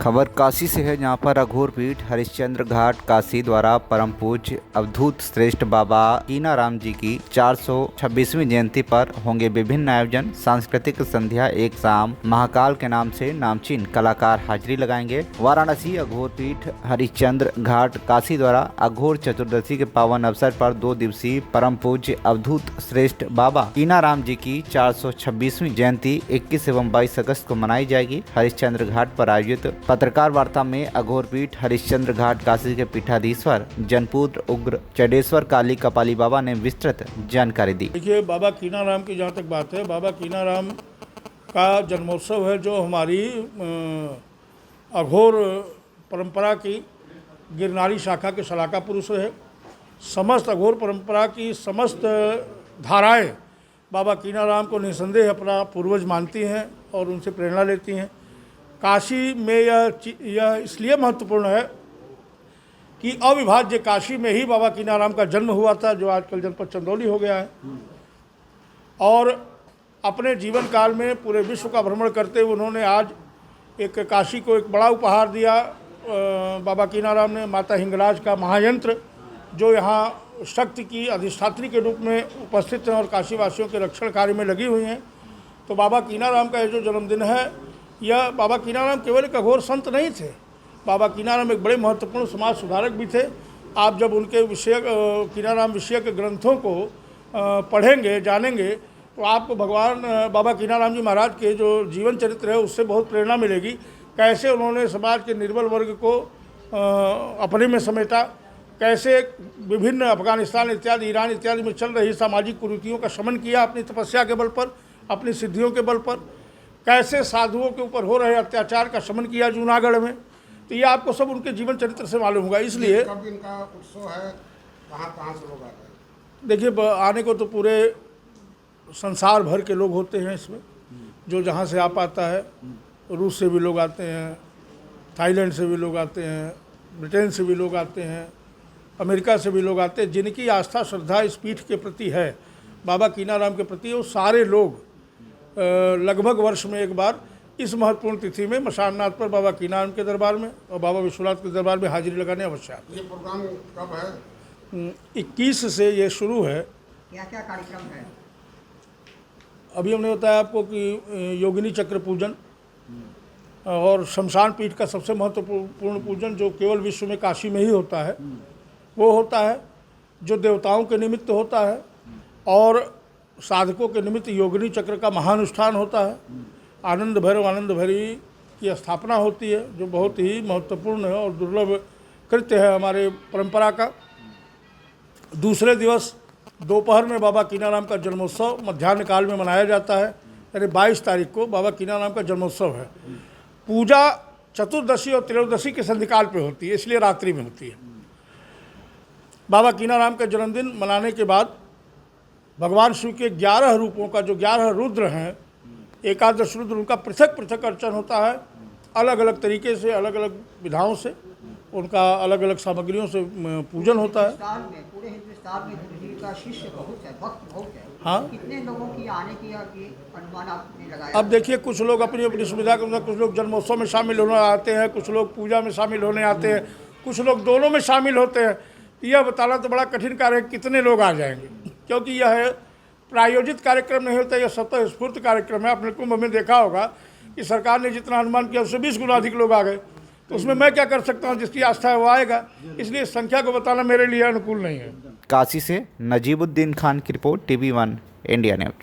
खबर काशी से है, जहां पर अघोर पीठ हरिश्चंद्र घाट काशी द्वारा परम पूज्य अवधूत श्रेष्ठ बाबा कीनाराम जी की 426वीं जयंती पर होंगे विभिन्न आयोजन। सांस्कृतिक संध्या, एक शाम महाकाल के नाम से नामचीन कलाकार हाजिरी लगाएंगे। वाराणसी अघोर पीठ हरिश्चंद्र घाट काशी द्वारा अघोर चतुर्दशी के पावन अवसर पर 2 दिवसीय परम पूज्य अवधूत श्रेष्ठ बाबा कीनाराम जी की 426वीं जयंती 21 एवं 22 अगस्त को मनाई जाएगी। हरिश्चंद्र घाट पर आयोजित पत्रकार वार्ता में अघोर पीठ हरिश्चंद्र घाट काशी के पीठाधीश्वर जनपुत्र उग्र चडेश्वर काली कपाली बाबा ने विस्तृत जानकारी दी। देखिए, बाबा कीनाराम की जहाँ तक बात है, बाबा कीनाराम का जन्मोत्सव है जो हमारी अघोर परंपरा की गिरनारी शाखा के शलाका पुरुष है। समस्त अघोर परंपरा की समस्त धाराएं बाबा कीनाराम को निसंदेह अपना पूर्वज मानती हैं और उनसे प्रेरणा लेती हैं। काशी में यह इसलिए महत्वपूर्ण है कि अविभाज्य काशी में ही बाबा कीनाराम का जन्म हुआ था, जो आजकल जनपद चंदौली हो गया है। और अपने जीवन काल में पूरे विश्व का भ्रमण करते हुए उन्होंने आज एक काशी को एक बड़ा उपहार दिया। बाबा कीनाराम ने माता हिंगलाज का महायंत्र, जो यहाँ शक्ति की अधिष्ठात्री के रूप में उपस्थित हैं और काशीवासियों के रक्षण कार्य में लगी हुई हैं। तो बाबा कीनाराम का ये जो जन्मदिन है, यह बाबा कीनाराम केवल एक अघोर संत नहीं थे, बाबा कीनाराम एक बड़े महत्वपूर्ण समाज सुधारक भी थे। आप जब उनके विषय कीनाराम विषय के ग्रंथों को पढ़ेंगे, जानेंगे, तो आपको भगवान बाबा कीनाराम जी महाराज के जो जीवन चरित्र है उससे बहुत प्रेरणा मिलेगी। कैसे उन्होंने समाज के निर्बल वर्ग को अपने में समेटा, कैसे विभिन्न अफगानिस्तान इत्यादि, ईरान इत्यादि में चल रही सामाजिक कुरीतियों का शमन किया अपनी तपस्या के बल पर, अपनी सिद्धियों के बल पर, कैसे साधुओं के ऊपर हो रहे अत्याचार का शमन किया जूनागढ़ में। तो ये आपको सब उनके जीवन चरित्र से मालूम होगा। इसलिए कब इनका उत्सव है, कहाँ से लोग आते हैं? देखिए, आने को तो पूरे संसार भर के लोग होते हैं इसमें, जो जहाँ से आ पाता है। रूस से भी लोग आते हैं, थाईलैंड से भी लोग आते हैं, ब्रिटेन से भी लोग आते हैं, अमेरिका से भी लोग आते हैं। जिनकी आस्था श्रद्धा इस पीठ के प्रति है, बाबा कीनाराम के प्रति, वो सारे लोग लगभग वर्ष में एक बार इस महत्वपूर्ण तिथि में मशाननाथ पर बाबा कीनाराम के दरबार में और बाबा विश्वनाथ के दरबार में हाजिरी लगाने अवश्य आते हैं। ये प्रोग्राम कब है? 21 से ये शुरू है। क्या क्या कार्यक्रम है? अभी हमने बताया आपको कि योगिनी चक्र पूजन और शमशान पीठ का सबसे महत्वपूर्ण पूजन, जो केवल विश्व में काशी में ही होता है, वो होता है, जो देवताओं के निमित्त होता है। और साधकों के निमित्त योगिनी चक्र का महानुष्ठान होता है। आनंद भैरव आनंद भैरवी की स्थापना होती है, जो बहुत ही महत्वपूर्ण है और दुर्लभ कृत्य है हमारे परंपरा का। दूसरे दिवस दोपहर में बाबा कीनाराम का जन्मोत्सव मध्याह्न काल में मनाया जाता है, यानी 22 तारीख को बाबा कीनाराम का जन्मोत्सव है। पूजा चतुर्दशी और त्रयोदशी के संधिकाल पे होती है, इसलिए रात्रि में होती है। बाबा कीनाराम का जन्मदिन मनाने के बाद भगवान शिव के 11 रूपों का, जो 11 रुद्र हैं, एकादश रुद्र, उनका पृथक पृथक अर्चन होता है। अलग अलग तरीके से, अलग अलग विधाओं से, उनका अलग अलग सामग्रियों से पूजन होता है। पूरे हिंदुस्तान में गुरु जी का शिष्य बहुत है, भक्त बहुत है। हाँ, कितने लोगों की आने की अनुमान आपने लगाया? अब देखिए, कुछ लोग अपनी अपनी सुविधा के अनुसार, कुछ लोग जन्मोत्सव में शामिल होने आते हैं, कुछ लोग पूजा में शामिल होने आते हैं, कुछ लोग दोनों में शामिल होते हैं। यह बताना तो बड़ा कठिन कार्य है कितने लोग आ जाएंगे, क्योंकि यह प्रायोजित कार्यक्रम नहीं होता, यह स्वतः स्फूर्त कार्यक्रम है। आपने कुंभ में देखा होगा कि सरकार ने जितना अनुमान किया उससे 20 गुना अधिक लोग आ गए। तो उसमें मैं क्या कर सकता हूँ, जिसकी आस्था है वो आएगा। इसलिए संख्या को बताना मेरे लिए अनुकूल नहीं है। काशी से नजीबुद्दीन खान की रिपोर्ट, TV1 इंडिया न्यूज।